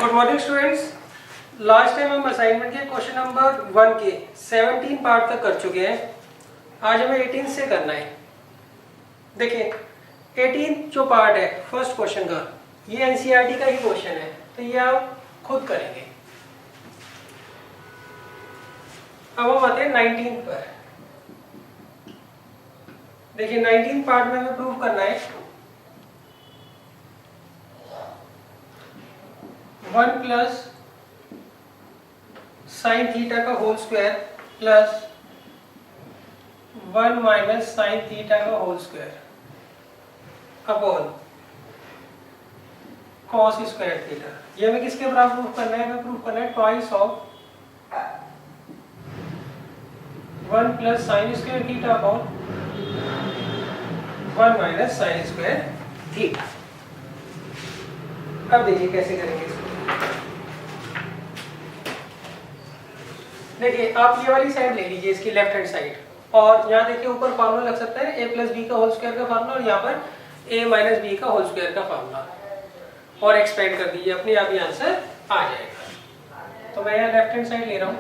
Good morning students. Last time हम assignment के question number 1 के 17 पार्ट तक कर चुके हैं। आज हमें 18 से करना है। देखिए 18 जो पार्ट है फर्स्ट क्वेश्चन का, ये एनसीईआरटी का ही क्वेश्चन है, तो ये आप खुद करेंगे। अब हम आते हैं 19 पर। देखिए 19 पार्ट में हमें प्रूव करना है 1 प्लस साइन थीटा का whole square plus 1 minus sine theta का whole square upon cos square theta. ये हमें किसके बराबर प्रूफ करना है? हमें प्रूफ करना है twice of 1 plus sine square theta upon 1 minus sine square theta. अब देखिए कैसे करेंगे इसको। देखिए आप ये वाली साइड ले लीजिए, इसकी लेफ्ट हैंड साइड, और यहाँ देखिए ऊपर फार्मूला लग सकता है a प्लस बी का होल स्क्वायर का फार्मूला, और यहाँ पर a माइनस बी का होल स्क्वायर का फार्मूला, और एक्सपेंड कर दीजिए, अपने आप ही आंसर आ जाएगा। तो मैं यहाँ लेफ्ट हैंड साइड ले रहा हूँ,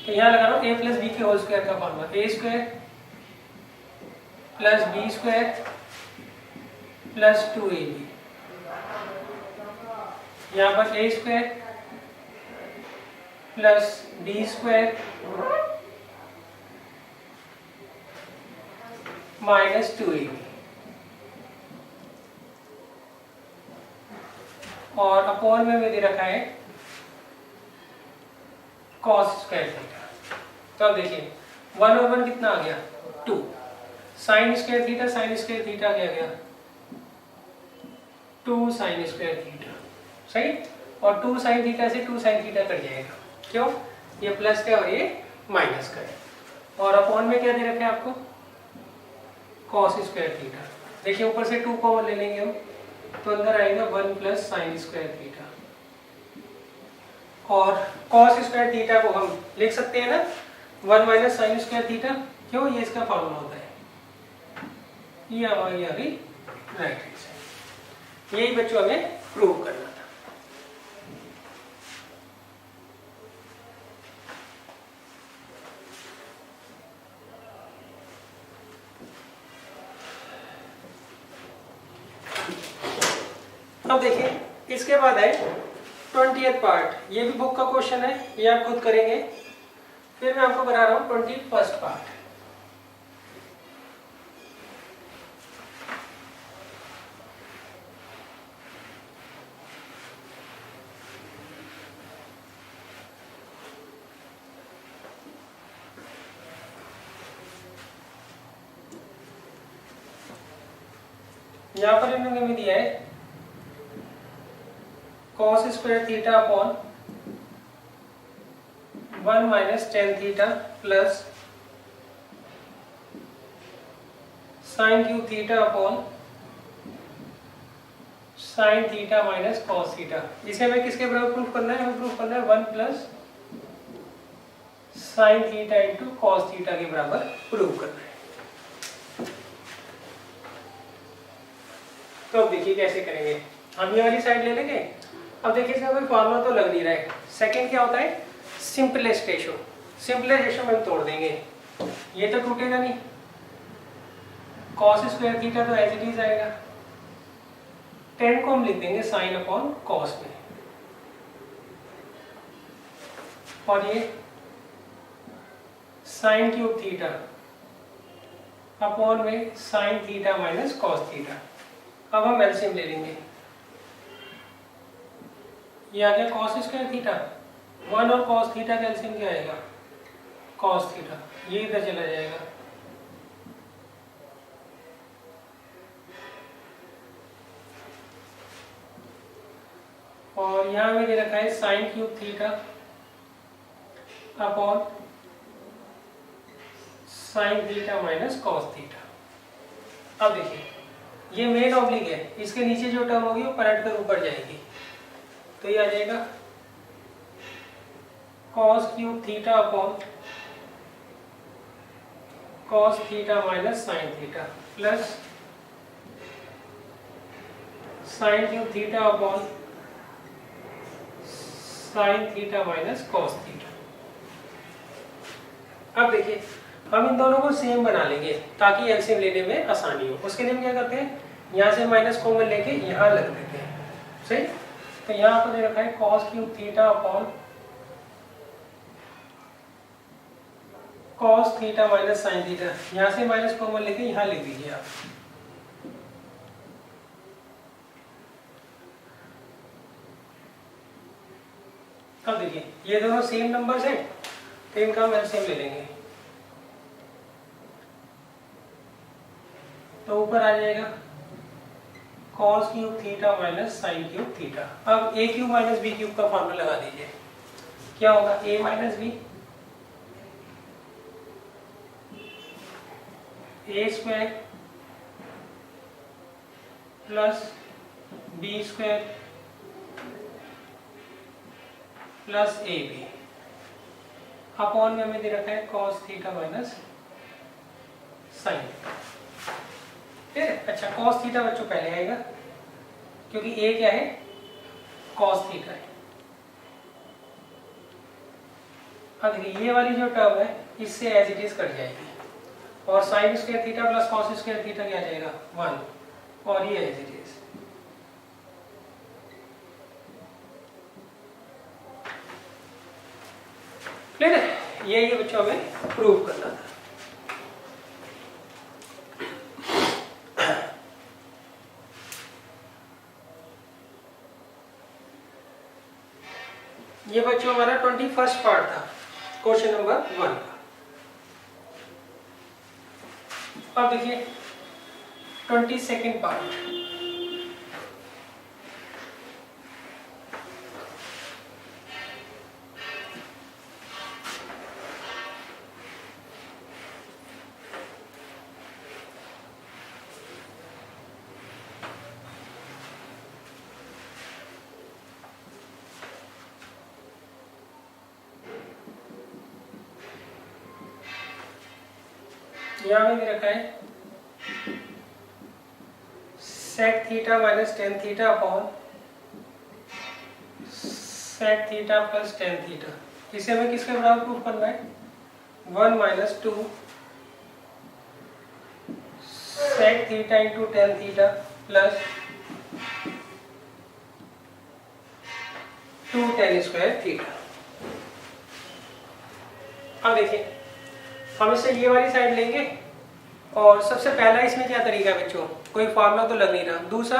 तो यहाँ लगा रहा हूँ a प्लस बी के होल स्क्वायर का formula, a square plus B square plus 2ab, यहाँ पर a square plus D square minus 2ab, और अपॉन में दे रखा है कॉस स्क्वायर थीटा। तो अब देखिए 1 और 1 कितना आ गया? 2। साइन स्क्वायर थीटा क्या गया? 2 साइन स्क्वायर थीटा, सही। और 2 साइन थीटा से 2 साइन थीटा कट जाएगा, क्यों? ये प्लस का और ये माइनस का है। और अपॉन में क्या दे रखा है आपको? Cos square theta. देखिए ऊपर से 2 कॉमन ले लेंगे हम, तो अंदर आएगा 1 प्लस साइन स्क्वायर थीटा, और कॉस स्क्वायर थीटा को हम लिख सकते हैं ना 1 माइनस साइन स्क्वायर थीटा, क्यों? ये इसका फार्मूला होता है, ये हमारी आ गई राइट हैंड साइड। यही बच्चों हमें प्रूव करना था। अब देखिए इसके बाद है 20th पार्ट। ये भी बुक का क्वेश्चन है, ये आप खुद करेंगे। फिर मैं आपको करा रहा हूँ 21st पार्ट। यहाँ पर इन्होंने हमें दिया है cos square theta upon 1 minus tan theta plus sign cube theta upon sine theta minus cos theta. इसे हमें किसके बराबर प्रूफ करना है? हमें प्रूफ करना है 1 plus sine theta into cos theta के बराबर प्रूफ करना है। तो अब देखिए कैसे करेंगे। हम ये वाली साइड ले लेंगे। अब देखिए इसका कोई फार्मूला तो लग नहीं रहा है। सेकंड क्या होता है? Simplest ratio. सिंपलेस्ट रेशो में हम तोड़ देंगे, ये तो टूटेगा नहीं। कॉस स्क्वायर थीटा तो एज इट इज आएगा, 10 को हम लिख देंगे साइन अपॉन कॉस में, और ये साइन क्यूब थीटा अपॉन में sine theta minus cos theta. अब हम एलसीएम ले लेंगे। ये आ गया कॉस स्क्वायर थीटा, 1 और कॉस थीटा का एलसीएम क्या आएगा? Cos theta. ये इधर चला जाएगा, और यहाँ में दे रखा है sign cube theta upon sine theta minus cos theta. अब देखिए ये मेन ऑब्लिक है, इसके नीचे जो टर्म होगी वो पलट कर ऊपर जाएगी, तो ये आ जाएगा cos cube theta upon cos theta minus sine theta plus sign cube theta upon sine theta minus cos theta. अब देखिए हम इन दोनों को सेम बना लेंगे ताकि एलसीएम लेने में आसानी हो। उसके लिए हम क्या करते हैं, यहाँ से माइनस कॉमन लेके यहाँ लग देते हैं, सही। तो यहाँ पर दे रखा है cos cube theta upon cos theta minus sine theta. यहाँ से माइनस कॉमन लेके यहाँ लिख दीजिए आप। अब देखिए ये दोनों सेम नंबर्स हैं तो इनका हम एलसीएम ले लेंगे। तो ऊपर आ जाएगा cos cube theta minus sine cube theta. अब a cube minus B cube का फॉर्मूला लगा दीजिए। क्या होगा, a minus B A square plus B square plus A B upon में हमें दे रखा है cos थीटा माइनस साइन। ठीक है, अच्छा cos थीटा बच्चों पहले आएगा क्योंकि a क्या है, cos थीटा है। अब देखिए ये वाली जो टर्म है इससे एज इट इज कट जाएगी और sine square theta plus cos square theta क्या आ जाएगा 1 और ये एज इट इज। क्लियर है, ये बच्चों हमें प्रूव करना था। ये बच्चों हमारा 21st पार्ट था क्वेश्चन नंबर 1 का। अब देखिए 22nd पार्ट। यहाँ में भी रखा है sec theta minus tan theta upon sec theta plus tan theta. इसे हमें किसके बराबर प्रूफ करना है, 1 minus 2 sec theta into tan theta plus 2 tan square theta. अब देखिए हम इससे ये वाली साइड लेंगे और सबसे पहला इसमें क्या तरीका है बच्चों, कोई फार्मूला तो लग नहीं रहा। दूसरा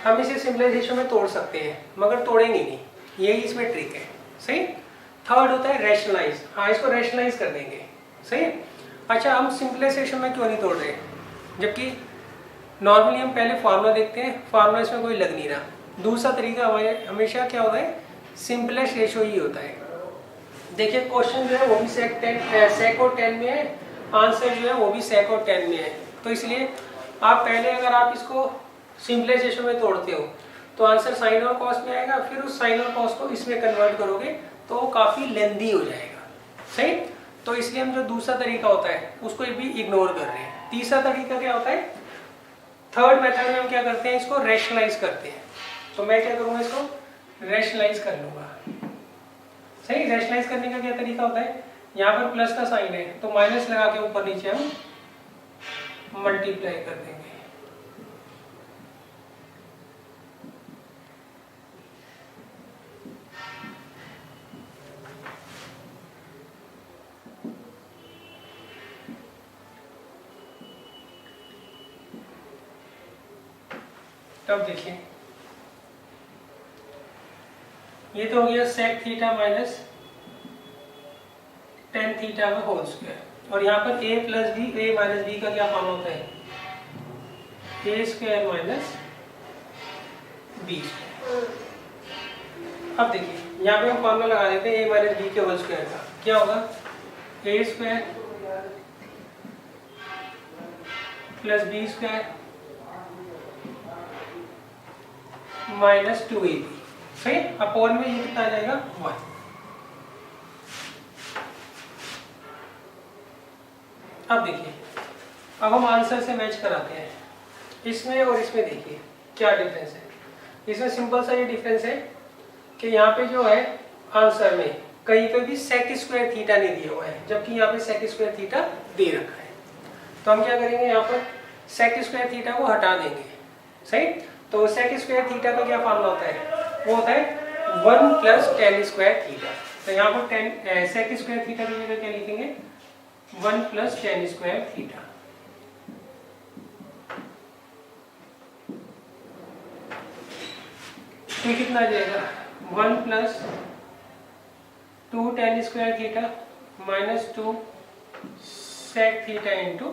हम इसे सिंपलाइजेशन में तोड़ सकते हैं मगर तोड़ेंगे नहीं, यही इसमें ट्रिक है, सही। थर्ड होता है रैशनलाइज, हाँ इसको रैशनलाइज कर देंगे, सही। अच्छा हम सिंपलाइजेशन में क्यों नहीं तोड़ रहे, जबकि नॉर्मली हम पहले फार्मूला देखते हैं, फार्मूला इसमें कोई लग नहीं रहा। दूसरा तरीका हमारे हमेशा क्या होता है, सिंपलेस्ट रेशो ही होता है। देखिए क्वेश्चन जो है वो भी sec और 10 में है, आंसर जो है वो भी sec और 10 में है। तो इसलिए आप पहले अगर आप इसको सिंपलाइजेशन में तोड़ते हो तो आंसर साइन और कॉस में आएगा, फिर उस साइन और कॉस को इसमें कन्वर्ट करोगे तो वो काफ़ी लेंदी हो जाएगा, सही। तो इसलिए हम जो दूसरा तरीका होता है उसको भी इग्नोर कर रहे हैं। तीसरा तरीका क्या होता है, थर्ड मेथड में हम क्या करते हैं, इसको रैशनलाइज करते हैं। तो मैं क्या करूँगा, इसको रैशनलाइज कर लूँगा, सही। रैशनलाइज करने का क्या तरीका होता है, यहाँ पर प्लस का साइन है तो माइनस लगा के ऊपर नीचे हम मल्टीप्लाई कर देंगे। तब देखिए ये तो हो गया sec theta minus tan theta का होल स्क्वायर, और यहाँ पर a plus B, a minus B का क्या फॉर्म होता है, a स्क्वायर माइनस बी। अब देखिए यहाँ पे हम फॉर्मूला लगा देते हैं a माइनस बी के होल स्क्वायर का। क्या होगा, a square plus B square minus 2ab, सही। अपॉन में ये कितना आ जाएगा 1। अब देखिए अब हम आंसर से मैच कराते हैं, इसमें और इसमें देखिए क्या डिफरेंस है। इसमें सिंपल सा ये डिफरेंस है कि यहाँ पे जो है आंसर में कहीं पे भी सेक स्क्वायर थीटा नहीं दिया हुआ है, जबकि यहाँ पे सेक स्क्वायर थीटा दे रखा है। तो हम क्या करेंगे, यहाँ पर सेक स्क्वायर थीटा को हटा देंगे। सही, तो सेक स्क्वायर थीटा का क्या फॉर्मूला होता है, वो होता है 1 प्लस टेन स्क्वायर थीटा। तो यहाँ पर सेक स्क्वायर थीटा की जगह क्या लिखेंगे, 1 प्लस टेन स्क्वायर थीटा। तो कितना आ जाएगा, 1 plus 2 tan square theta minus 2 sec theta into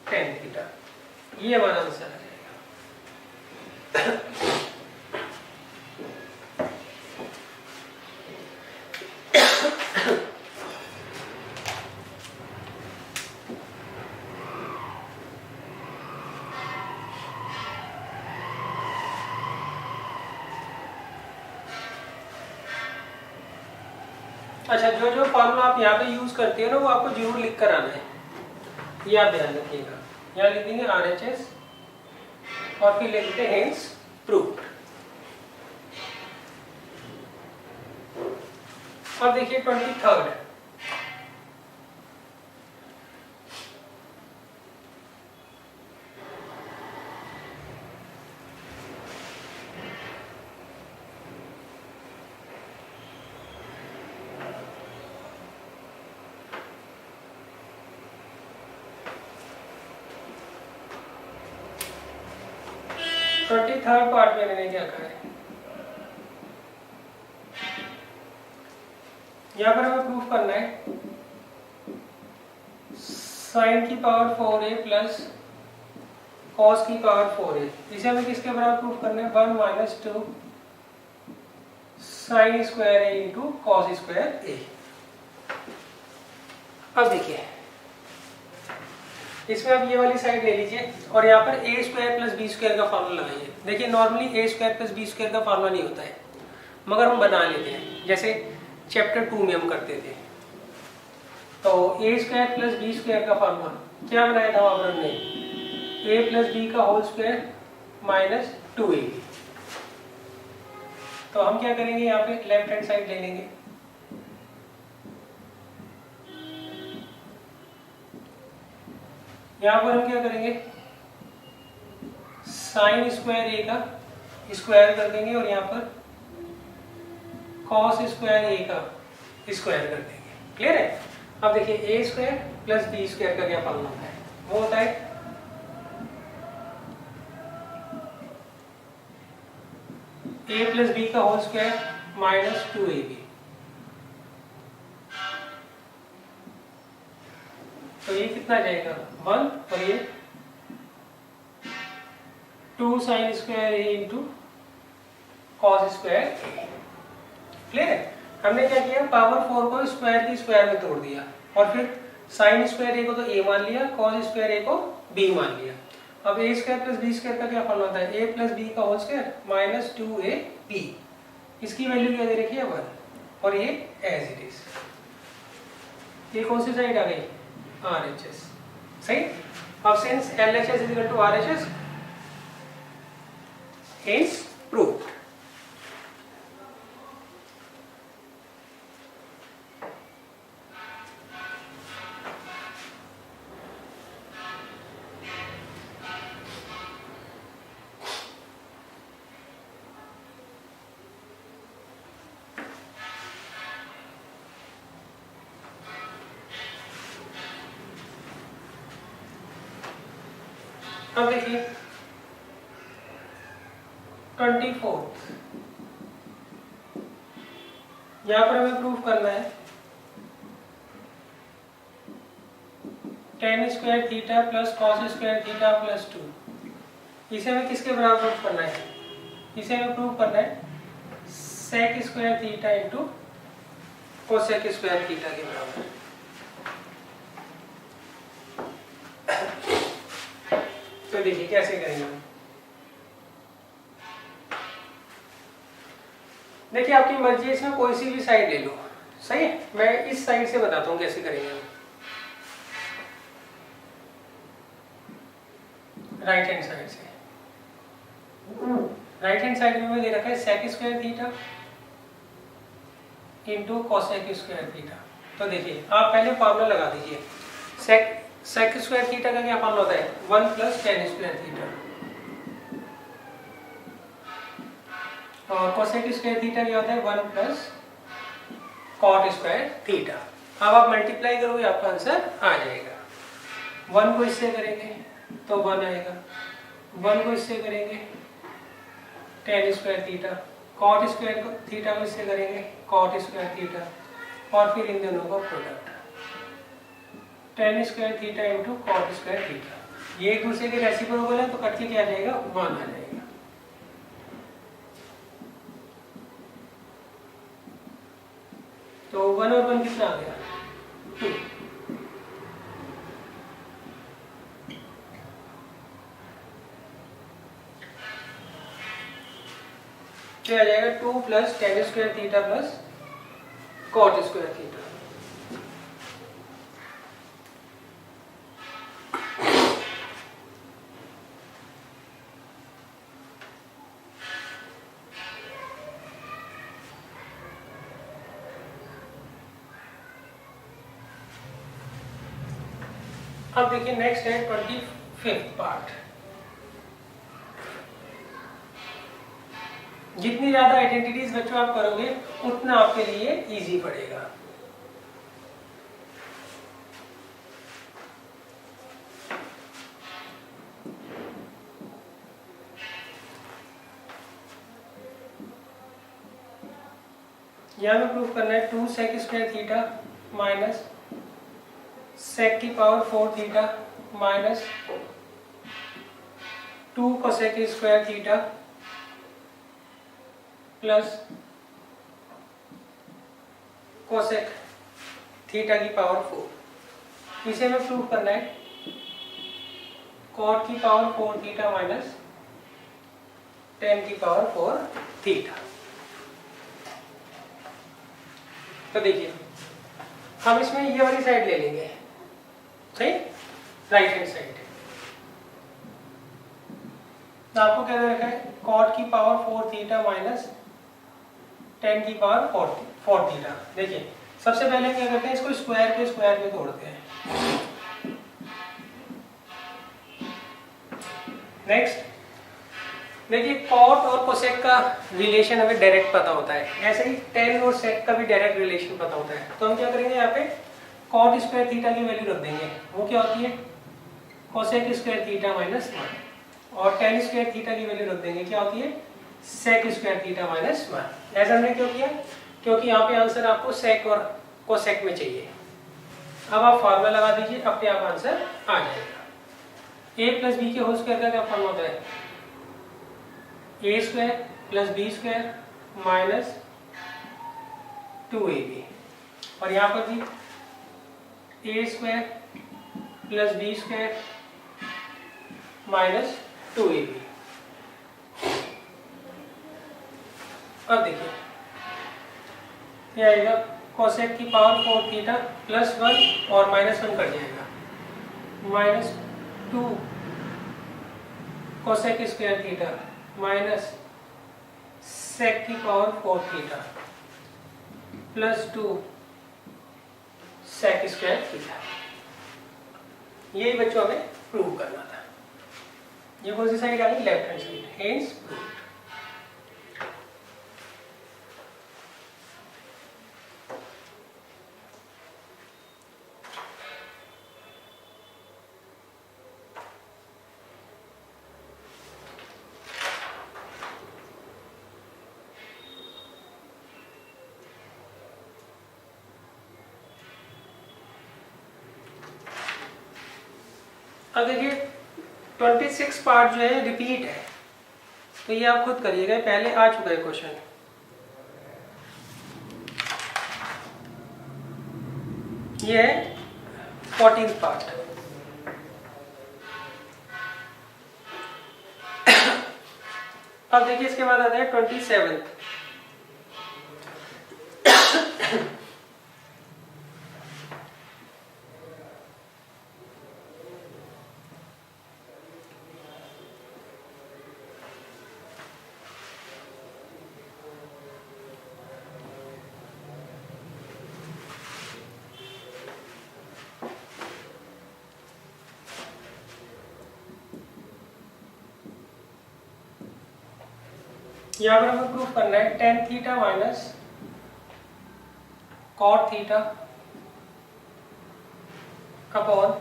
tan theta. ये हमारा आंसर आ जाएगा। अच्छा, जो जो फॉर्मूला आप यहाँ पे यूज करते हो ना, वो आपको जरूर लिख कर आना है, ये आप ध्यान रखिएगा। यहाँ लिख देंगे RHS और फिर लिख देते हैं हेंस प्रूव्ड। अब देखिए 23rd, पार्ट में मैंने क्या कहा है, यहाँ पर हमें प्रूफ करना है साइन की पावर 4a प्लस कॉस की पावर 4a। इसे हमें किसके बराबर प्रूफ करना है, 1 minus 2 sine square a into cos square a। अब देखिए, इसमें आप ये वाली साइड ले लीजिए और यहाँ पर a square plus B square का फार्मूला लगाइए। देखिए normally a square plus B square का फार्मूला नहीं होता है, मगर हम बना लेते हैं, जैसे चैप्टर 2 में हम करते थे। तो a square plus B square का फार्मूला क्या बनाया था वहां पर हमने, a प्लस बी का होल स्क्वायर माइनस 2ab। तो हम क्या करेंगे, यहाँ पे लेफ्ट हैंड साइड ले लेंगे, यहाँ पर हम क्या करेंगे, साइन स्क्वायर a का स्क्वायर कर देंगे और यहाँ पर कॉस स्क्वायर a का स्क्वायर कर देंगे। क्लियर है। अब देखिए a square plus B square का क्या फॉर्मूला होता है, वो होता है a प्लस बी का होल स्क्वायर माइनस 2ab। तो ये कितना जाएगा, 1, और ये 2 sine square a into cos square a। Clear है। हमने क्या किया, पावर 4 को स्क्वायर की स्क्वायर में तोड़ दिया और फिर साइन स्क्वायर a को तो a मान लिया, कॉस स्क्वायर a को b मान लिया। अब a square plus B square का क्या फॉर्मूला होता है, a प्लस बी का होल स्क्वायर माइनस 2ab। इसकी वैल्यू क्या दे रखी है, 1, और ये एज इट इज। ये कौन सी साइड आ गई, RHS। सही। अब since LHS is equal to RHS, hence proved. अब देखिए 24th, यहाँ पर हमें प्रूफ करना है tan square theta plus cos square theta plus 2। इसे हमें किसके बराबर प्रूफ करना है, इसे हमें प्रूफ करना है sec square theta into cosec square theta के बराबर। तो देखिए कैसे करेंगे हम। देखिए आपकी मर्जी है, इसमें कोई सी भी साइड ले लो। सही है, मैं इस साइड से बताता हूँ कैसे करेंगे हम। राइट हैंड साइड से, राइट हैंड साइड में दे रखा है sec square theta into cosec square theta. तो देखिए आप पहले फॉर्मूला लगा दीजिए। सेक स्क्वायर थीटा का क्या फॉर्मूला होता है, 1 प्लस टेन स्क्वायर थीटा, और कोसेक स्क्वायर थीटा क्या होता है, 1 प्लस कॉट स्क्वायर थीटा। अब आप मल्टीप्लाई करोगे आपका आंसर आ जाएगा। 1 को इससे करेंगे तो 1 आएगा, 1 को इससे करेंगे tan square theta, cot square theta को इससे करेंगे कॉट स्क्वायर थीटा, और फिर इन दोनों का product tan square theta into cot square theta. ये एक दूसरे के रेसिप्रोकल है तो कट के क्या आ जाएगा, 1 आ जाएगा। तो 1 और 1 कितना आ गया, 2। क्या आ जाएगा, 2 plus tan square theta plus cot square theta. अब देखिए नेक्स्ट है 25th पार्ट। जितनी ज्यादा आइडेंटिटीज बच्चों आप करोगे उतना आपके लिए इजी पड़ेगा। यहाँ में प्रूफ करना है 2 sec square theta minus sec की power 4 theta minus 2 cosec square theta plus cosec theta की पावर 4। इसे हमें प्रूफ करना है कॉट की पावर 4 थीटा माइनस 10 की पावर 4 थीटा। तो देखिए हम इसमें ये वाली साइड ले लेंगे, सही, राइट हैंड साइड। तो आपको क्या दे रखा है, कॉट की पावर 4 थीटा माइनस 10 की पावर 4 थीटा। देखिए सबसे पहले क्या करते हैं, इसको स्क्वायर के तोड़ते हैं। नेक्स्ट देखिए कॉट और कोसेक का रिलेशन हमें डायरेक्ट पता होता है, ऐसे ही टेन और सेक का भी डायरेक्ट रिलेशन पता होता है। तो हम क्या करेंगे, यहाँ पे कॉट स्क्वायर थीटा की वैल्यू रख देंगे, वो क्या होती है कोसेक स्क्वायर थीटा माइनस 1, और टेन स्क्वायर थीटा की वैल्यू रख देंगे, क्या होती है सेक स्क्वायर थीटा माइनस 1। ऐसा हमने क्यों किया, क्योंकि यहाँ पे आंसर आपको सेक और कोसेक में चाहिए। अब आप फार्मूला लगा दीजिए, अपने आप आंसर आ जाएगा। ए प्लस बी के होल स्क्वायर का क्या फार्मूला होता है, A square plus B square minus 2ab, और यहाँ पर भी A square plus B square minus 2ab। अब देखिए क्या आएगा, कोसेक की पावर 4 थीटा प्लस 1 और माइनस 1 कट जाएगा, minus 2 cosec square theta minus sec की power 4 theta plus 2 sec square theta. यही बच्चों हमें प्रूव करना था। ये कौन सी साइड आ गई, left hand side, hence prove. अब देखिए 26 पार्ट जो है रिपीट है, तो ये आप खुद करिएगा, पहले आ चुका है क्वेश्चन। ये है 14th पार्ट। अब देखिए इसके बाद आता है 27th। यहाँ पर हमें प्रूफ करना है tan theta minus cot theta upon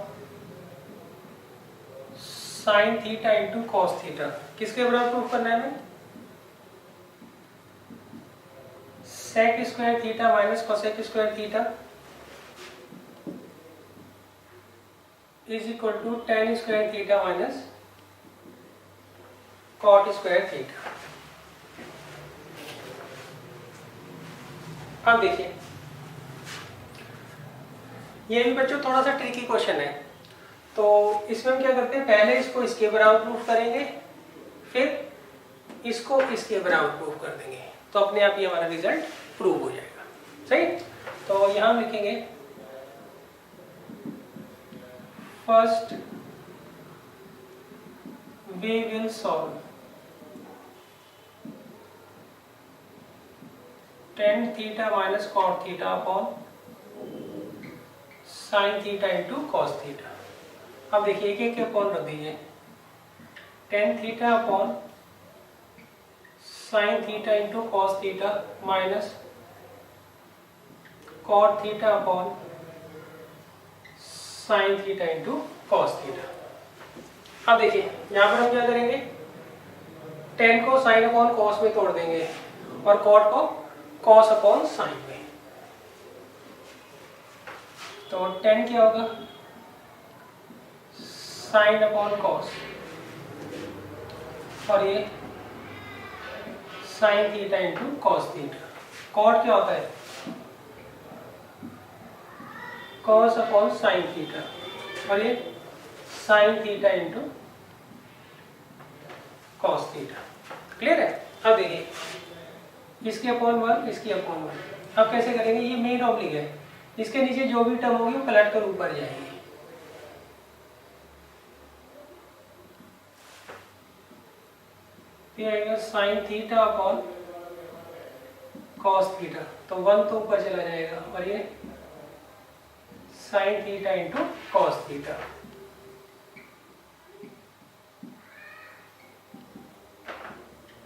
sine theta into cos theta. किसके बराबर प्रूफ करना है हमें? Sec square theta minus cosec square theta is equal to tan square theta minus cot square theta. अब देखिए, ये भी बच्चों थोड़ा सा ट्रिकी क्वेश्चन है, तो इसमें हम क्या करते हैं, पहले इसको इसके बराबर प्रूफ करेंगे, फिर इसको इसके बराबर प्रूफ कर देंगे, तो अपने आप ही हमारा रिजल्ट प्रूव हो जाएगा। सही? तो यहां हम लिखेंगे first we will solve tan theta minus cot theta upon sine theta into cos theta. अब देखिए एक एक अपॉन रख दीजिए, tan theta upon sine theta into cos theta minus cot theta upon sine theta into cos theta. अब देखिए यहाँ पर हम क्या करेंगे, टेन को साइन अपॉन कॉस में तोड़ देंगे और कॉट को कॉस अपॉन साइन में। तो टेन क्या होगा, साइन अपॉन कॉस, और ये sine theta into cos theta. Cot क्या होता है, कॉस अपॉन साइन थीटा, और ये sine theta into cos theta. Clear है? अब देखिए इसके अपॉन वन, इसकी अपॉन वन। अब कैसे करेंगे, ये मेन ऑब्लिक है, इसके नीचे जो भी टर्म होगी वो पलट कर ऊपर जाएगी। फिर आएगा sine theta upon cos theta, तो वन तो ऊपर चला जाएगा, और ये sine theta into cos theta.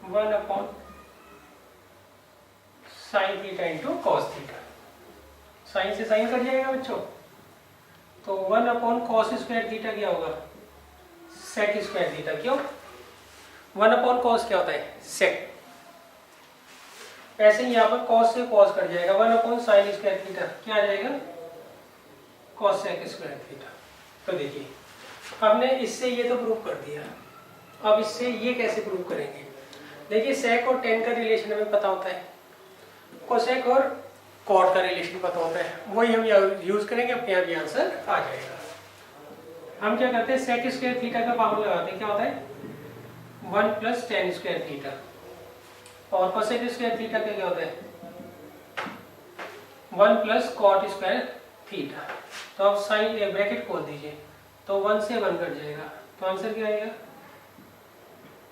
One upon sine theta into cos theta. Sine से साइन कट जाएगा बच्चों, तो one upon cos square theta क्या होगा, सेक स्क्वायर थीटा। क्यों? वन अपॉन कॉस क्या होता है, सेक। ऐसे ही यहाँ पर कॉस से कॉस कट जाएगा, one upon sign square theta क्या आ जाएगा, कॉस सेक स्क्वायर थीटा। तो देखिए हमने इससे ये तो प्रूव कर दिया, अब इससे ये कैसे प्रूव करेंगे। देखिए सेक और टेन का रिलेशन हमें पता होता है, कोसेक और कॉट का रिलेशन पता होता है, वही हम यूज करेंगे, अपने आप आंसर आ जाएगा। हम क्या करते हैं, सेक स्क्वायर थीटा का फॉर्मूला लगाते हैं, क्या होता है, one plus tan square theta, और कोसेक स्क्वायर थीटा का क्या होता है, one plus cot square theta. तो आप साइन ब्रैकेट खोल दीजिए, तो वन से वन कट जाएगा, तो आंसर क्या आएगा,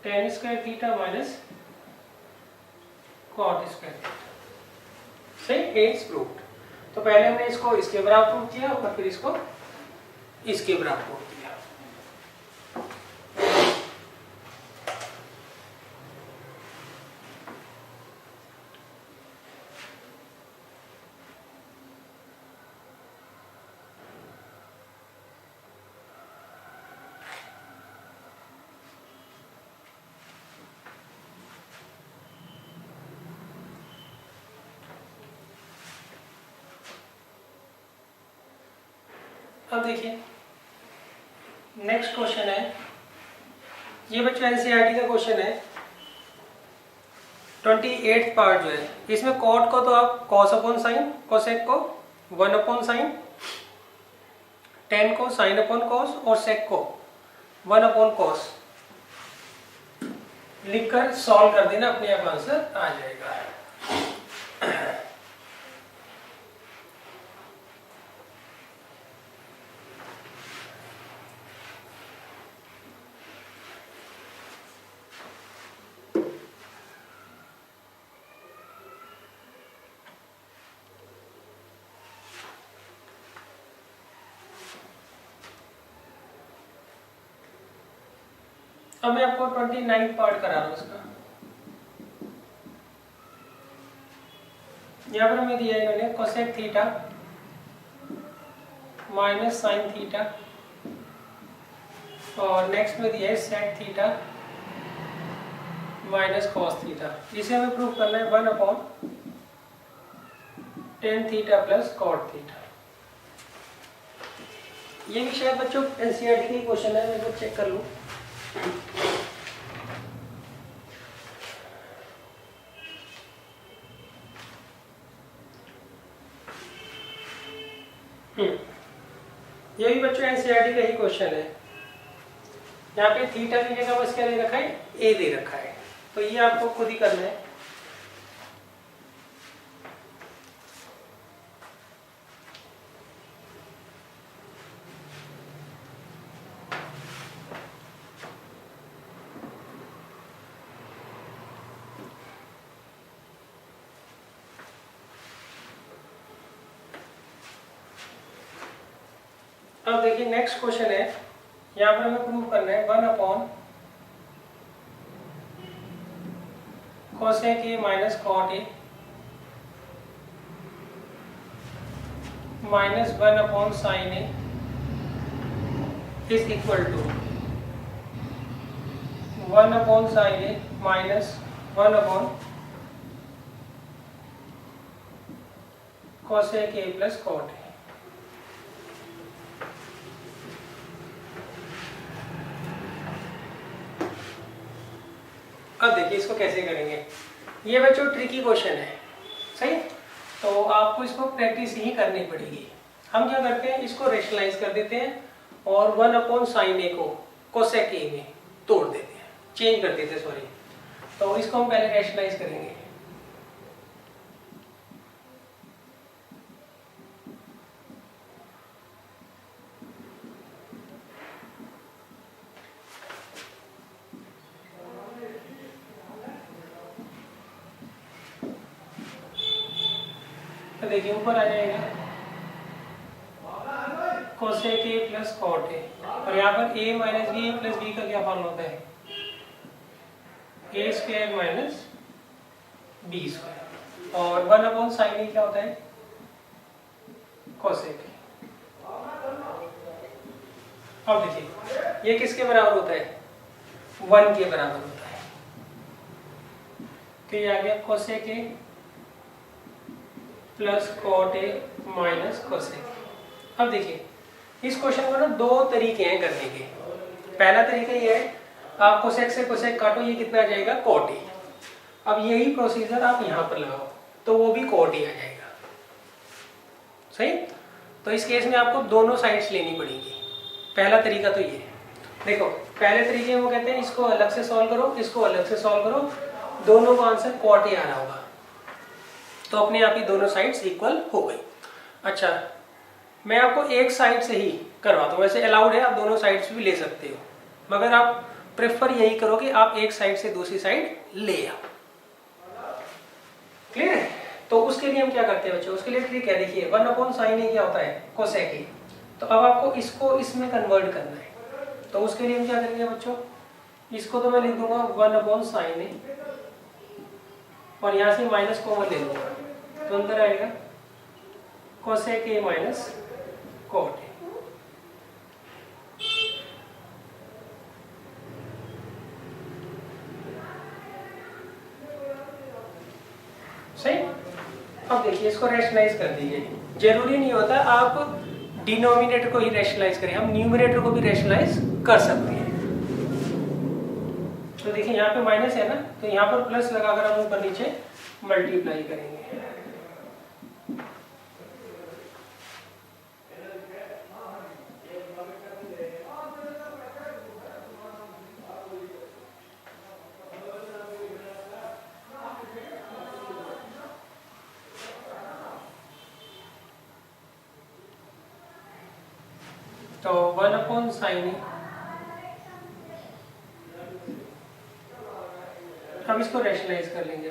tan square theta minus cot square theta. सही? It's proved. तो पहले हमने इसको इसके बराबर प्रूव किया और फिर इसको इसके बराबर प्रूव किया। अब देखिए नेक्स्ट क्वेश्चन है, ये बच्चों एनसीईआरटी का क्वेश्चन है, 28th पार्ट जो है, इसमें कॉट को तो आप कॉस अपॉन साइन, कोसेक को वन अपॉन साइन, टेन को साइन अपॉन कॉस और सेक को वन अपॉन कॉस लिखकर सॉल्व कर देना, अपने आप आंसर आ जाएगा। अब मैं आपको 29 पार्ट करा रहा हूँ इसका। यहाँ पर हमें दिया है इन्होंने cosec theta minus sine theta, और नेक्स्ट में दिया है sec theta minus cos theta. इसे हमें प्रूव करना है 1/tan theta plus cot theta. ये भी शायद बच्चों एनसीईआरटी की क्वेश्चन है, मैं चेक कर लूँ। ये भी बच्चों एनसीईआरटी का ही क्वेश्चन है। यहाँ पे थीटा की जगह बस क्या दे रखा है, ए दे रखा है, तो ये आपको खुद ही करना है। अब देखिए नेक्स्ट क्वेश्चन है, यहाँ पर हमें प्रूव करना है 1/cosec a minus cot a minus 1/sin a is equal to 1/sin a minus 1/cosec a plus cot a। अब देखिए इसको कैसे करेंगे। ये बच्चों ट्रिकी क्वेश्चन है, सही, तो आपको इसको प्रैक्टिस ही करनी पड़ेगी। हम क्या करते हैं, इसको रेशनलाइज कर देते हैं और 1/sin a को कोसेक a में तोड़ देते हैं, चेंज कर देते हैं, सॉरी। तो इसको हम पहले रेशनलाइज करेंगे। तो देखिए ऊपर आ जाएगा cosec a plus cot a, और यहाँ पर a minus B plus B का क्या फॉर्म होता है, a square minus B square, और 1/sin a क्या होता है, कोसेक a। अब देखिए ये किसके बराबर होता है, 1 के बराबर होता है, तो ये आ गया cosec a plus cot a minus cosec. अब देखिए इस क्वेश्चन को ना दो तरीके हैं करने के। पहला तरीका ये है, आप कोसेक से कोसेक काटो, ये कितना आ जाएगा, कॉट a। अब यही प्रोसीजर आप यहाँ पर लगाओ तो वो भी कॉट a आ जाएगा, सही। तो इस केस में आपको दोनों साइड्स लेनी पड़ेगी। पहला तरीका तो ये है। देखो पहले तरीके में वो कहते हैं इसको अलग से सॉल्व करो, इसको अलग से सॉल्व करो, दोनों का आंसर कॉट a आ रहा होगा, तो अपने आप ही दोनों साइड्स इक्वल हो गई। अच्छा, मैं आपको एक साइड से ही करवाता हूँ, वैसे अलाउड है, आप दोनों साइड्स भी ले सकते हो, मगर आप प्रेफर यही करो कि आप एक साइड से दूसरी साइड ले आओ। क्लियर है? तो उसके लिए हम क्या करते हैं बच्चों, उसके लिए ट्रिक है, देखिए 1/sin a क्या होता है, कोसेक a। तो अब आपको इसको इसमें कन्वर्ट करना है, तो उसके लिए हम क्या करेंगे बच्चों, इसको तो मैं लिख दूंगा 1/sin a, और यहाँ से माइनस कॉमन ले लूंगा, तो अंदर आएगा cosec a minus cot a। सही। अब देखिए इसको रैशनलाइज कर दीजिए। जरूरी नहीं होता आप डिनोमिनेटर को ही रैशनलाइज करें, हम न्यूमरेटर को भी रैशनलाइज कर सकते हैं। तो देखिए यहाँ पे माइनस है ना, तो यहाँ पर प्लस लगाकर हम ऊपर नीचे मल्टीप्लाई करेंगे। तो 1/sin a, हम इसको रैशनलाइज कर लेंगे।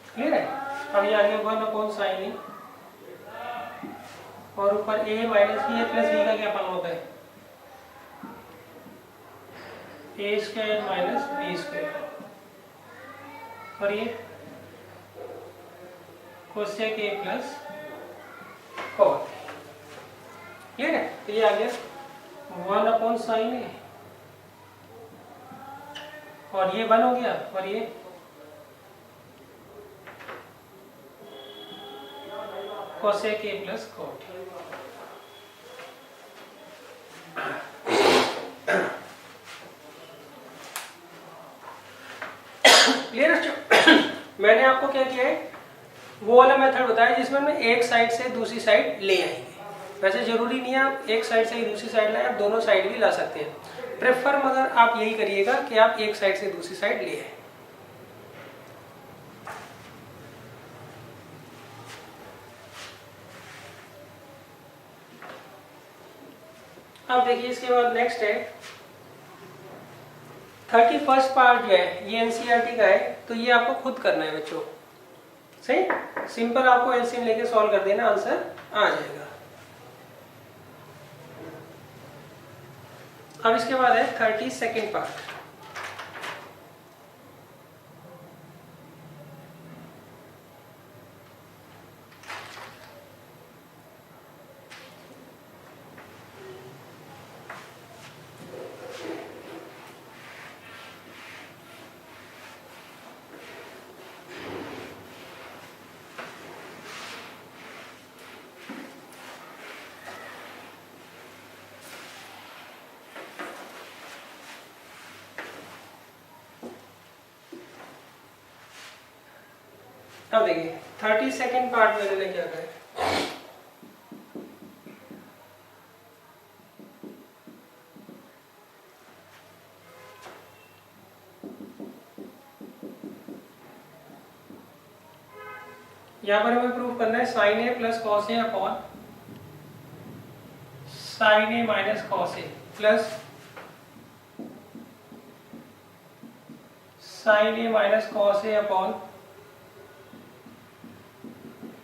क्लियर है? अब ये आ गया 1/sin ए, और ऊपर a minus B, A plus B का क्या फॉर्म होता है? A square minus B square, और ये cosec A plus cot. Clear है? तो ये आ गया 1/sin ए, और ये 1 हो गया, और ये cosec A plus cot. Clear है? मैंने आपको क्या किया है, वो वाला मेथड बताया जिसमें मैं एक साइड से दूसरी साइड ले आएंगे। वैसे जरूरी नहीं है आप एक साइड से ही दूसरी साइड लाएं, आप दोनों साइड भी ला सकते हैं। प्रेफर मगर आप यही करिएगा कि आप एक साइड से दूसरी साइड ले आए। अब देखिए इसके बाद नेक्स्ट है 31st पार्ट जो है ये एनसीईआरटी का है, तो ये आपको खुद करना है बच्चों। सही, सिंपल आपको एलसीएम लेके सॉल्व कर देना, आंसर आ जाएगा। अब इसके बाद है 32nd पार्ट। अब देखिए 32nd पार्ट में मैंने क्या करा है, यहाँ पर हमें प्रूव करना है sign A plus cos A upon sine A minus cos A plus sign A minus cos A upon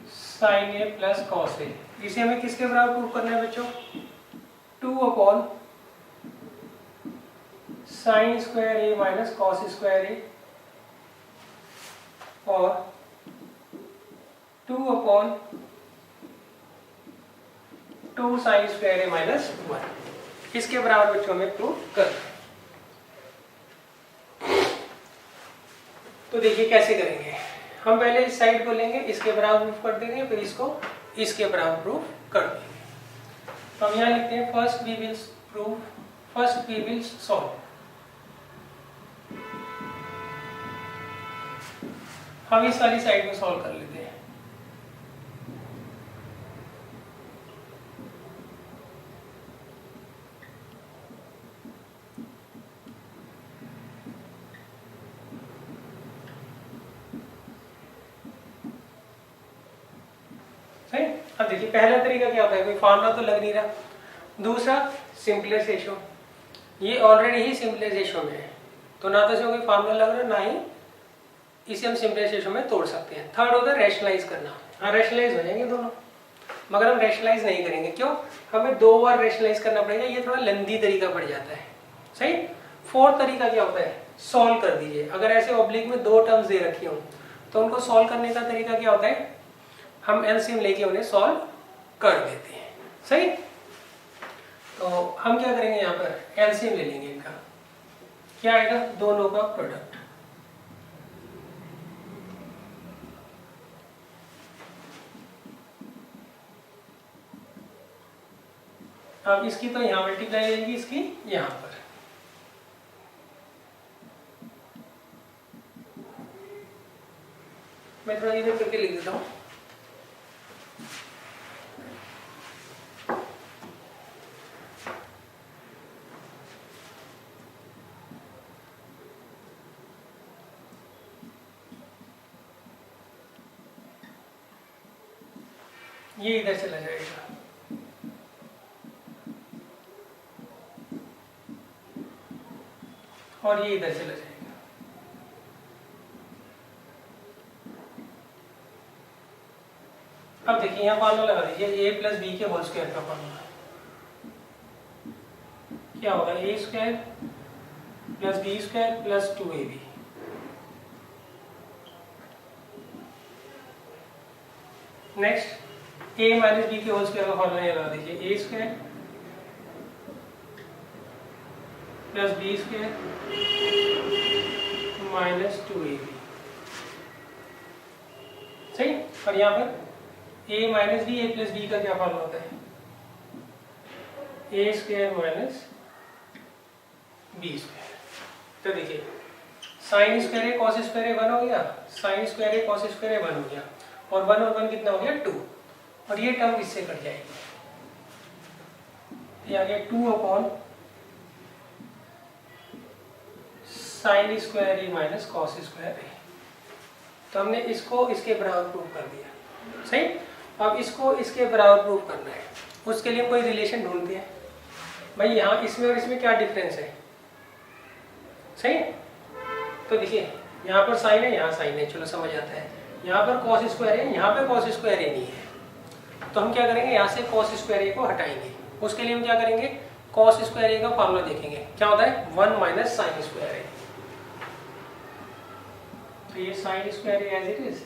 sine A plus cos A. इसे हमें किसके बराबर प्रूव करना है बच्चों? 2 upon sine square A minus cos square ए और 2 upon 2 sine square A minus 1। इसके बराबर बच्चों हमें प्रूव करना है। तो देखिए कैसे करेंगे, हम पहले इस साइड को लेंगे, इसके बराबर प्रूफ कर देंगे, फिर इसको इसके बराबर प्रूफ कर देंगे। तो हम यहाँ लिखते हैं first we will prove, first we will solve. हम इस वाली साइड को सॉल्व कर लेते हैं। अब देखिए पहला तरीका क्या होता है, कोई फॉर्मूला तो लग नहीं रहा। दूसरा सिंपलेस्ट रेशियो, ये ऑलरेडी ही सिंपलेस्ट रेशियो में है, तो ना तो इसमें कोई फॉर्मूला लग रहा है, ना ही इसे हम सिंपलेस्ट रेशियो में तोड़ सकते हैं। थर्ड होता है रैशनलाइज करना। हाँ रैशनलाइज हो जाएंगे दोनों, मगर हम रैशनलाइज नहीं करेंगे। क्यों? हमें 2 बार रैशनलाइज करना पड़ेगा, ये थोड़ा लेंथी तरीका पड़ जाता है। सही। फोर्थ तरीका क्या होता है, सॉल्व कर दीजिए। अगर ऐसे ऑब्लिक में 2 टर्म्स दे रखी हूँ तो उनको सॉल्व करने का तरीका क्या होता है, हम एलसीएम लेके उन्हें सॉल्व कर देते हैं। सही। तो हम क्या करेंगे, यहाँ पर एलसीएम ले लेंगे इनका। क्या आएगा, दोनों का प्रोडक्ट। अब इसकी तो यहाँ मल्टीप्लाई रहेगी, इसकी यहाँ पर। मैं थोड़ा इधर करके लिख देता हूँ। ये इधर चला जाएगा, और ये इधर चला जाएगा। अब देखिए यहाँ फार्मूला लगा दीजिए a प्लस बी के होल स्क्वायर का फार्मूला क्या होगा, A square plus B square plus 2ab। Next a minus B के होल स्क्वायर का फार्मूला लगा दीजिए, A square plus B square minus 2ab। सही। और यहाँ पर a minus B, A plus B का क्या फार्मूला होता है, A square minus B square. तो देखिए sine square A cos square A 1 हो गया, sign square A cos square A 1 हो गया, और 1 और 1 कितना हो गया 2, और ये टर्म इससे कट जाएगी, ये आ गया 2 upon sine square A minus cos square A. तो हमने इसको इसके बराबर प्रूव कर दिया। सही। अब इसको इसके बराबर प्रूव करना है, उसके लिए हम कोई रिलेशन ढूंढते हैं। भाई यहाँ इसमें और इसमें क्या डिफरेंस है। सही। तो देखिए यहाँ पर साइन है, यहाँ साइन है, चलो समझ आता है। यहाँ पर कॉस स्क्वायर है, यहाँ पर कॉस स्क्वायर ए नहीं है। तो हम क्या करेंगे, यहाँ से कॉस स्क्वायर ए को हटाएंगे। उसके लिए हम क्या करेंगे, कॉस स्क्वायर ए का फार्मूला देखेंगे, क्या होता है 1 माइनस साइन स्क्वायर ए। तो ये sine square A as it is,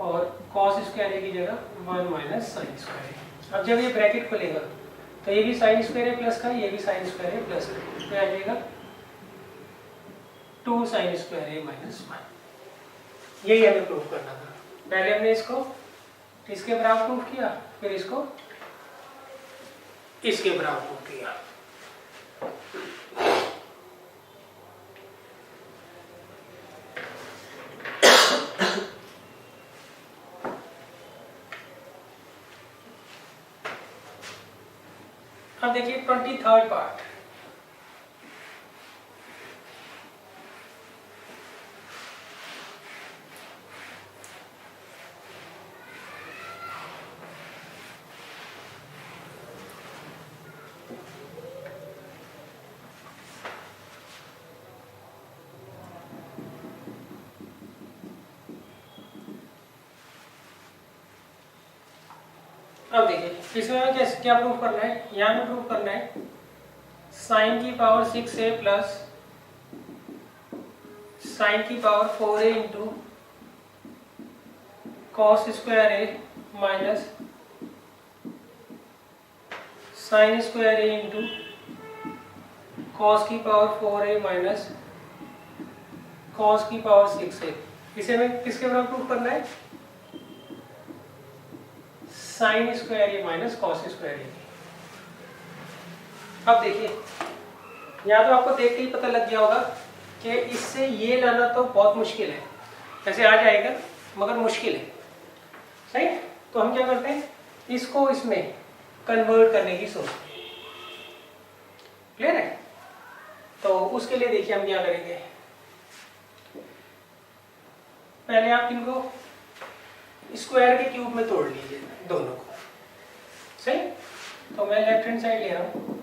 और कॉस स्क्वायर ए की जगह 1 माइनस साइन स्क्वायर ए। अब जब ये ब्रैकेट खुलेगा तो ये भी साइन स्क्वायर ए प्लस का, ये भी साइन स्क्वायर ए प्लस का, तो आ जाएगा 2 साइन स्क्वायर ए माइनस 1। यही हमें प्रूव करना था। पहले हमने इसको इसके बराबर प्रूव किया, फिर इसको इसके बराबर प्रूव किया। अब देखिए 23rd पार्ट। अब देखिए इसमें हमें क्या प्रूव करना है, यहाँ में प्रूव करना है साइन की पावर 6a प्लस साइन की power 4a into cos square A minus sine square A into cos की पावर 4a माइनस कॉस की पावर 6a। इसे हमें किसके बराबर प्रूव करना है, sine square A minus cos square A. अब देखिए यहाँ तो आपको देख के ही पता लग गया होगा कि इससे ये लाना तो बहुत मुश्किल है, ऐसे आ जाएगा मगर मुश्किल है। सही। तो हम क्या करते हैं, इसको इसमें कन्वर्ट करने की सोचते हैं। क्लियर है। तो उसके लिए देखिए हम क्या करेंगे, पहले आप इनको स्क्वायर के क्यूब में तोड़ लीजिए दोनों को। सही। तो मैं लेफ्ट हैंड साइड ले रहा हूँ,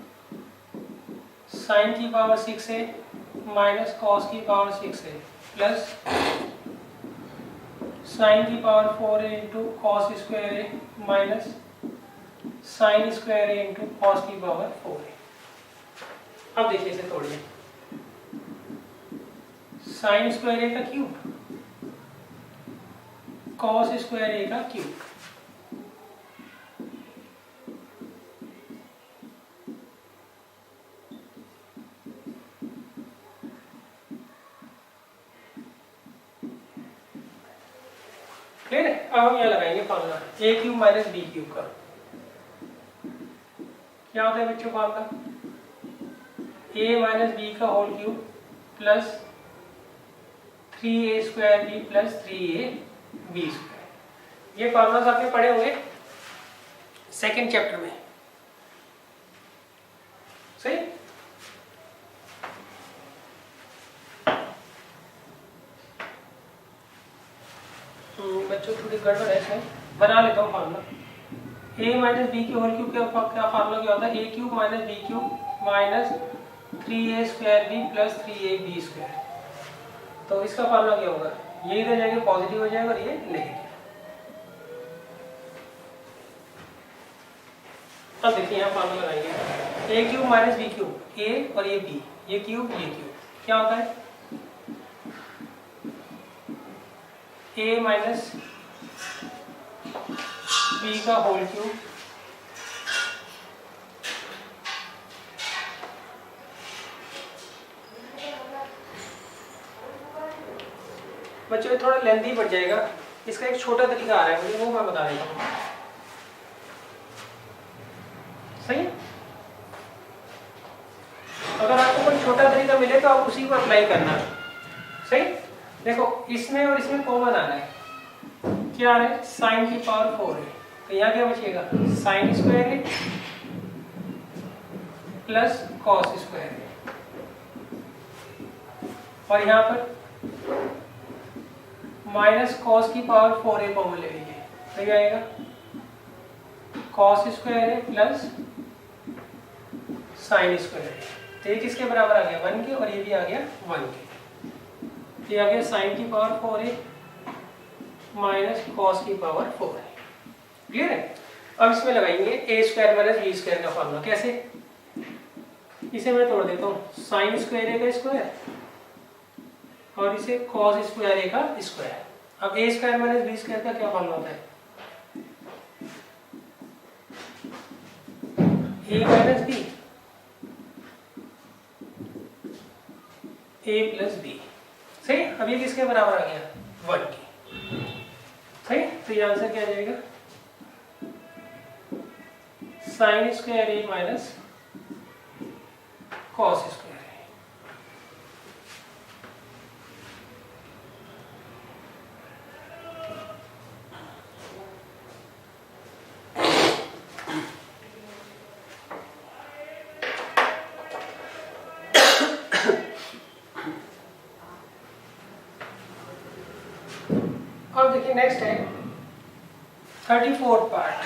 साइन की पावर 6a माइनस कॉस की पावर 6a प्लस साइन की power 4a into cos square A minus sine square A into cos की पावर 4a। अब देखिए इसे तोड़िए, साइन स्क्वायर ए का क्यूब कॉस स्क्वायर ए का क्यूब। क्लियर है। अब हम यहाँ लगाएंगे formula A cube minus B cube का। क्या होता है बच्चों फॉर्मूला, ए माइनस बी का whole cube plus 3a square B plus 3ab square. ये फॉर्मूलास आपने पढ़े होंगे सेकंड चैप्टर में। सही। बच्चों थोड़ी गड़बड़ है इसमें, बना लेता हूँ फार्मूला। ए माइनस बी की होल क्यूब क्या फार्मूला क्या होता है, A cube minus B cube minus 3a square B plus 3ab square. तो इसका फार्मूला क्या होगा, ये इधर जाके पॉजिटिव हो जाएगा और ये नेगेटिव। अब देखिए यहाँ फॉर्मूला लगाएंगे ए क्यूब माइनस बी क्यूब, ए और ये बी, ये क्यूब क्या होता है ए माइनस बी का होल क्यूब बच्चों थोड़ा लेंथी पड़ जाएगा, इसका एक छोटा तरीका आ रहा है मुझे, वो मैं बता देता हूँ। सही है? अगर आपको कोई छोटा तरीका मिले तो आप उसी को अप्लाई करना। सही? देखो इसमें और इसमें कॉमन आ रहा है, क्या आ रहा है साइन की पावर 4 है, तो यहाँ क्या बचेगा साइन स्क्वायर है प्लस कॉस स्क्वायर है, और यहाँ पर माइनस कॉस की पावर 4 है कॉमन ले लीजिए, तो क्या आएगा कॉस स्क्वायर है प्लस साइन स्क्वायर है, तो ये किसके बराबर आ गया 1 के, और ये भी आ गया 1 के, ये आ गया साइन की पावर 4 है माइनस कॉस की पावर 4 है। क्लियर है? अब इसमें लगाएंगे ए स्क्वायर माइनस बी स्क्वायर का फॉर्मूला। कैसे? इसे मैं तोड़ देता हूँ, साइन स्क्वायर ए का स्क्वायर और इसे कॉस स्क्वायर ए का स्क्वायर। अब ए स्क्वायर माइनस बी स्क्वायर का क्या फॉर्मूला होता है ए minus B A plus B. सही? अब ये किसके बराबर आ गया 1 की। सही? तो ये आंसर क्या आ जाएगा sign square A minus cos square A. अब देखिए नेक्स्ट है 34th पार्ट।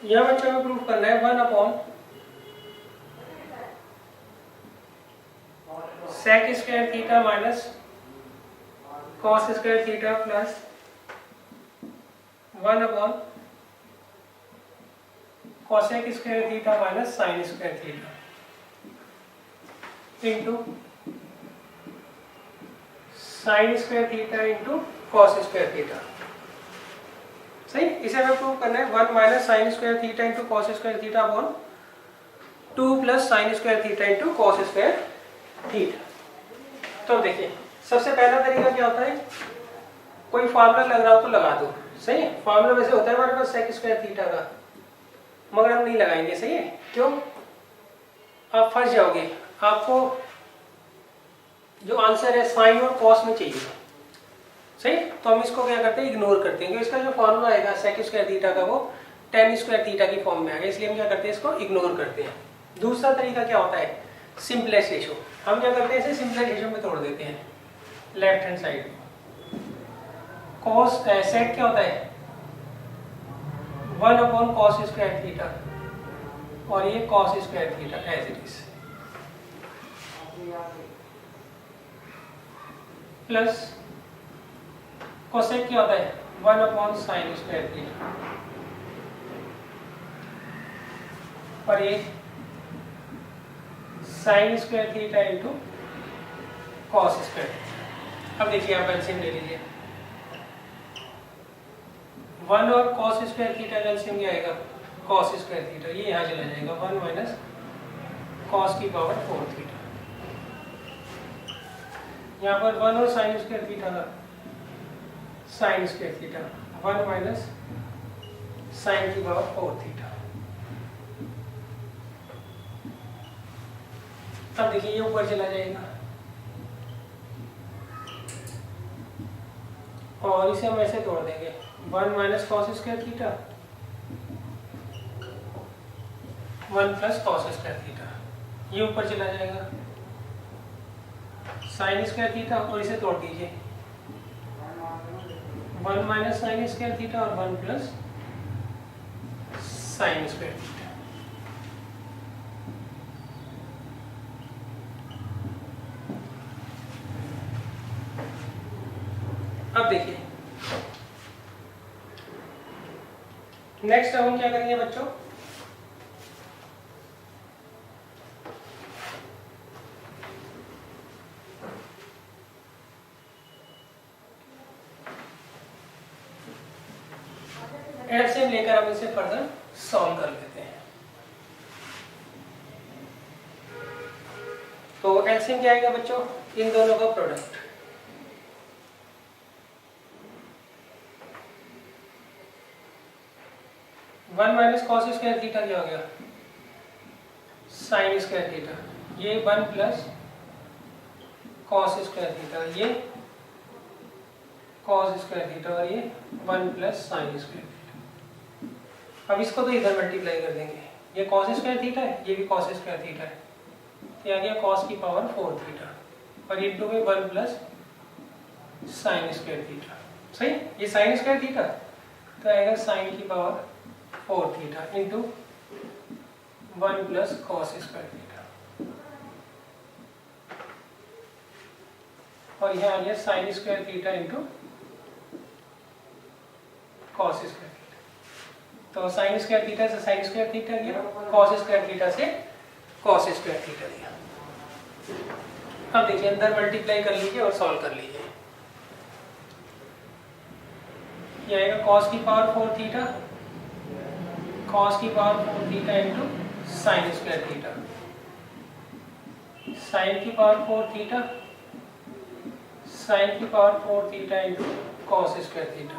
यह बच्चों में प्रूफ करना है 1 upon sec square theta minus cos square theta plus 1 upon cosec square theta minus sine square theta into sine square theta into cos square theta. सही? इसे हमें प्रूव करना है 1 minus sine square theta into cos square theta upon 2 plus sine square theta into cos square theta. तो देखिए सबसे पहला तरीका क्या होता है, कोई फार्मूला लग रहा हो तो लगा दो। सही है? फार्मूला वैसे होता है हमारे पास सेक स्क्वायर थीटा का, मगर हम नहीं लगाएंगे। सही है? क्यों? आप फंस जाओगे, आपको जो आंसर है साइन और कॉस में चाहिए। सही? तो हम इसको क्या करते हैं इग्नोर करते हैं, इसका जो फार्मूला आएगा सेक स्क्वायर थीटा का वो टेन स्क्वायर थीटा की फॉर्म में आएगा, इसलिए हम क्या करते हैं इसको इग्नोर करते हैं। दूसरा तरीका क्या होता है सिंपलेस्ट रेशो। हम क्या करते हैं इसे सिंपलेस्ट रेशो में तोड़ देते हैं left hand side. Cosec क्या होता है 1 अपॉन कॉस स्क्वायर थीटा और ये cos square theta as it is plus cosec क्या होता है 1 अपॉन साइन स्क्वायर थीटा और ये sine square theta into cos square. अब देखिए आप एलसीएम ले लीजिए, 1 और कॉस स्क्वायर थीटा का एलसीएम क्या आएगा कॉस स्क्वायर थीटा, ये यहाँ चला जाएगा 1 माइनस कॉस की पावर 4 थीटा। यहाँ पर 1 और साइन स्क्वायर थीटा का sine square theta 1 minus sine की पावर 4 थीटा। अब देखिए ये ऊपर चला जाएगा और इसे हम ऐसे तोड़ देंगे 1 minus cos square theta 1 plus cos square theta, ये ऊपर चला जाएगा साइन स्क्वायर थीटा और इसे तोड़ दीजिए 1 माइनस साइन स्क्वायर थीटा और 1 प्लस साइन स्क्वायर थीटा। अब देखिए नेक्स्ट हम क्या करेंगे बच्चों, एलसीएम लेकर हम इसे फर्दर सॉल्व कर लेते हैं। तो एलसीएम क्या आएगा बच्चों, इन दोनों का product, one minus cos square theta क्या हो गया, साइन स्क्वायर थीटा, ये one plus cos square theta, ये कॉस स्क्वायर थीटा और ये one plus sine square theta. अब इसको तो इधर मल्टीप्लाई कर देंगे, ये कॉस स्क्वायर थीटा है, ये भी कॉस स्क्वायर थीटा है, ये आ गया कॉस की पावर 4 थीटा और इंटू में one plus sine square theta. सही, ये साइन स्क्वायर थीटा तो आएगा साइन की power 4 theta into one plus cos square theta और यहाँ आ गया sign square theta into cos square theta. तो साइन स्क्वायर थीटा से साइन स्क्वायर थीटा गया, कॉस स्क्वायर थीटा से कॉस स्क्वायर थीटा दिया। अब देखिए अंदर मल्टीप्लाई कर लीजिए और सॉल्व कर लीजिए, ये आएगा कॉस की पावर 4 थीटा, कॉस की power 4 theta into sine square theta, sine की पावर 4 थीटा, साइन की power 4 theta into cos square theta.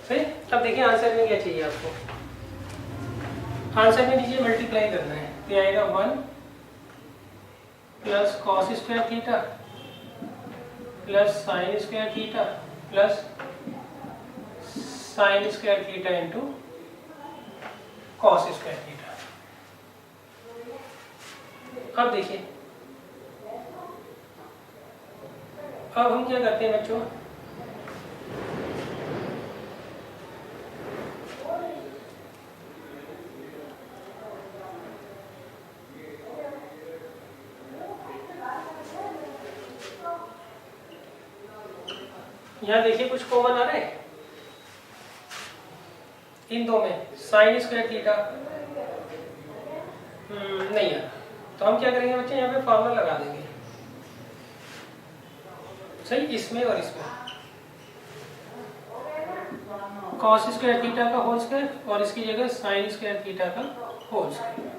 सही, अब देखिए आंसर में क्या चाहिए आपको, आंसर में नीचे मल्टीप्लाई करना है, तो आएगा 1 plus cos square theta plus sine square theta plus sine square theta into cos square theta. अब देखिए अब हम क्या करते हैं बच्चों, यहाँ देखिए कुछ कॉमन आ रहा है इन दो में, साइन स्क्वायर थीटा नहीं है, तो हम क्या करेंगे बच्चे, यहाँ पे फॉर्मूला लगा देंगे। सही, इसमें और इसमें कॉस स्क्वायर थीटा का होल स्क्वायर और इसकी जगह साइन स्क्वायर थीटा का होल स्क्वायर,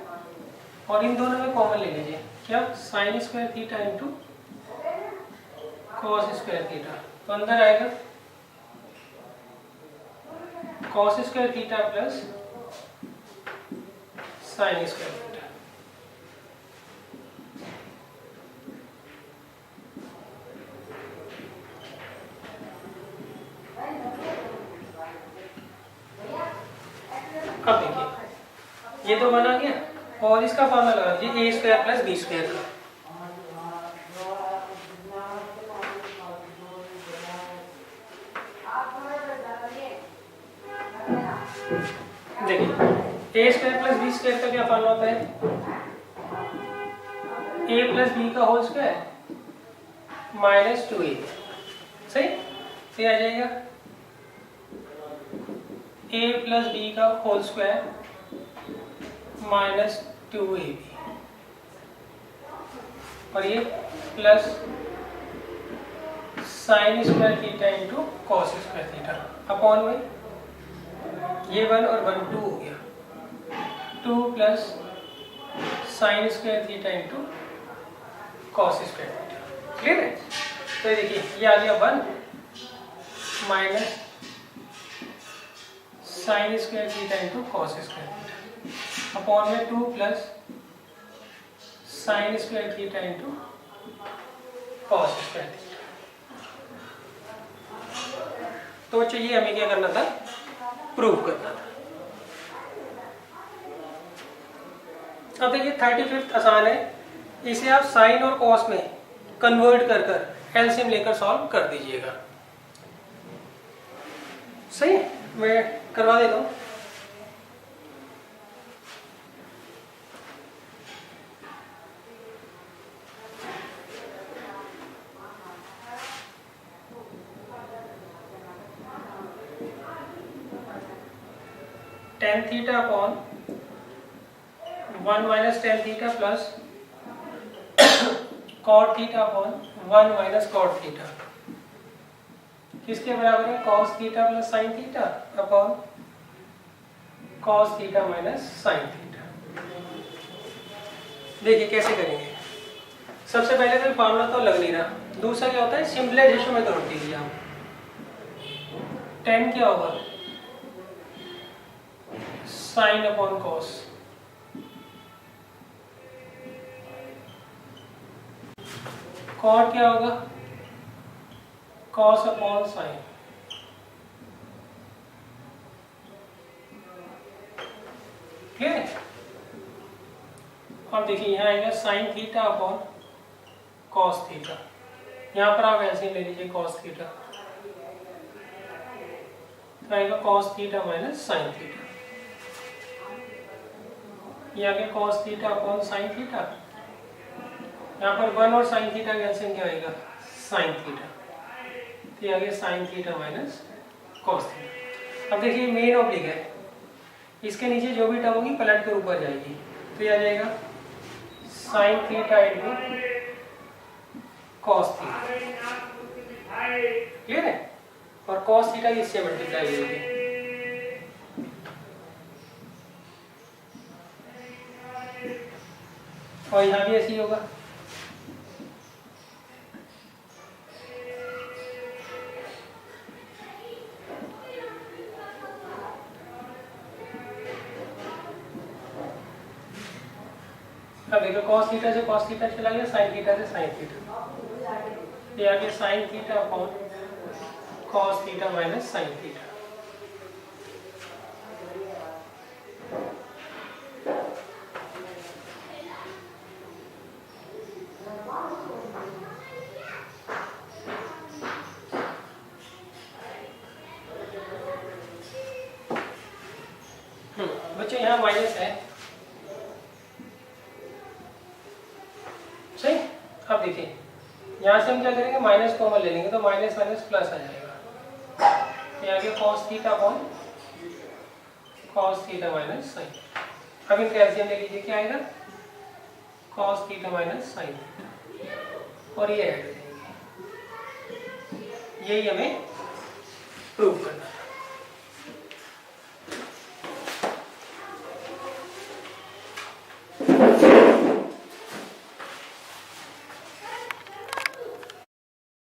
और इन दोनों में कॉमन ले लीजिए, क्या sign square theta into cos square theta, तो अंदर आएगा cos square theta plus sine square theta. अब देखिए ये तो बना गया और इसका फॉर्मूला लगा दीजिए, A square plus B square का। देखिए ए स्क्वायर प्लस बी स्क्वायर का क्या फॉर्मूला होता है, ए प्लस बी का होल स्क्वायर माइनस 2a। सही, तो आ जाएगा ए प्लस बी का होल स्क्वायर माइनस 2ab और ये plus sine square theta into cos square theta upon में ये 1 और 1 2 हो गया, 2 plus sine square theta into cos square theta. Clear है, तो देखिए ये आ गया 1 minus sine square theta into cos square theta upon में 2 plus sine square theta into cos square theta. तो चाहिए हमें क्या करना था, प्रूव करना था। अब देखिए 35th आसान है, इसे आप साइन और कॉस में कन्वर्ट कर कर एलसीएम लेकर सॉल्व कर दीजिएगा। सही, मैं करवा देता हूँ। Tan theta upon 1 minus tan theta plus cot theta upon 1 minus cot theta किसके बराबर है? Cos theta plus sine theta upon cos theta minus sine theta. देखिए कैसे करेंगे। सबसे पहले तो फॉर्मूला तो लग नहीं रहा, दूसरा क्या होता है सिंपलाइजेशन में तोड़ दीजिए आप। 10 क्या होगा? साइन अपॉन कॉस, कॉट क्या होगा? कॉस अपॉन साइन, ठीक है। अब देखिए यहाँ आएगा sine theta upon cos theta, यहाँ पर आप ऐसे ले लीजिए कॉस थीटा, तो आएगा cos theta minus sine theta, ये आगे cos theta upon sine theta, यहाँ पर 1 और साइन थीटा कैंसिल क्या आएगा? साइन थीटा, तो ये आगे sine theta minus cos theta. अब देखिए मेन ऑब्लिक है, इसके नीचे जो भी टर्म होगी पलट कर ऊपर जाएगी, तो ये आ जाएगा sign theta into cos theta, clear है। और कॉस थीटा इससे मल्टीप्लाई करेंगे, और यहाँ भी ऐसे ही होगा। अब देखो कॉस थीटा से कॉस थीटा चला गया, साइन थीटा से साइन थीटा, ये आ गया sign theta upon cos theta minus sine theta. बच्चों यहाँ माइनस है, सही। अब देखिए यहाँ से हम क्या करेंगे, माइनस कॉमन ले लेंगे, तो माइनस माइनस प्लस आ जाएगा, तो यहाँ पे cos theta upon cos theta minus sine. अब इन कैल्सियम ले लीजिए, क्या आएगा? Cos theta minus sine theta, और ये ऐड करेंगे, यही हमें प्रूव करना है।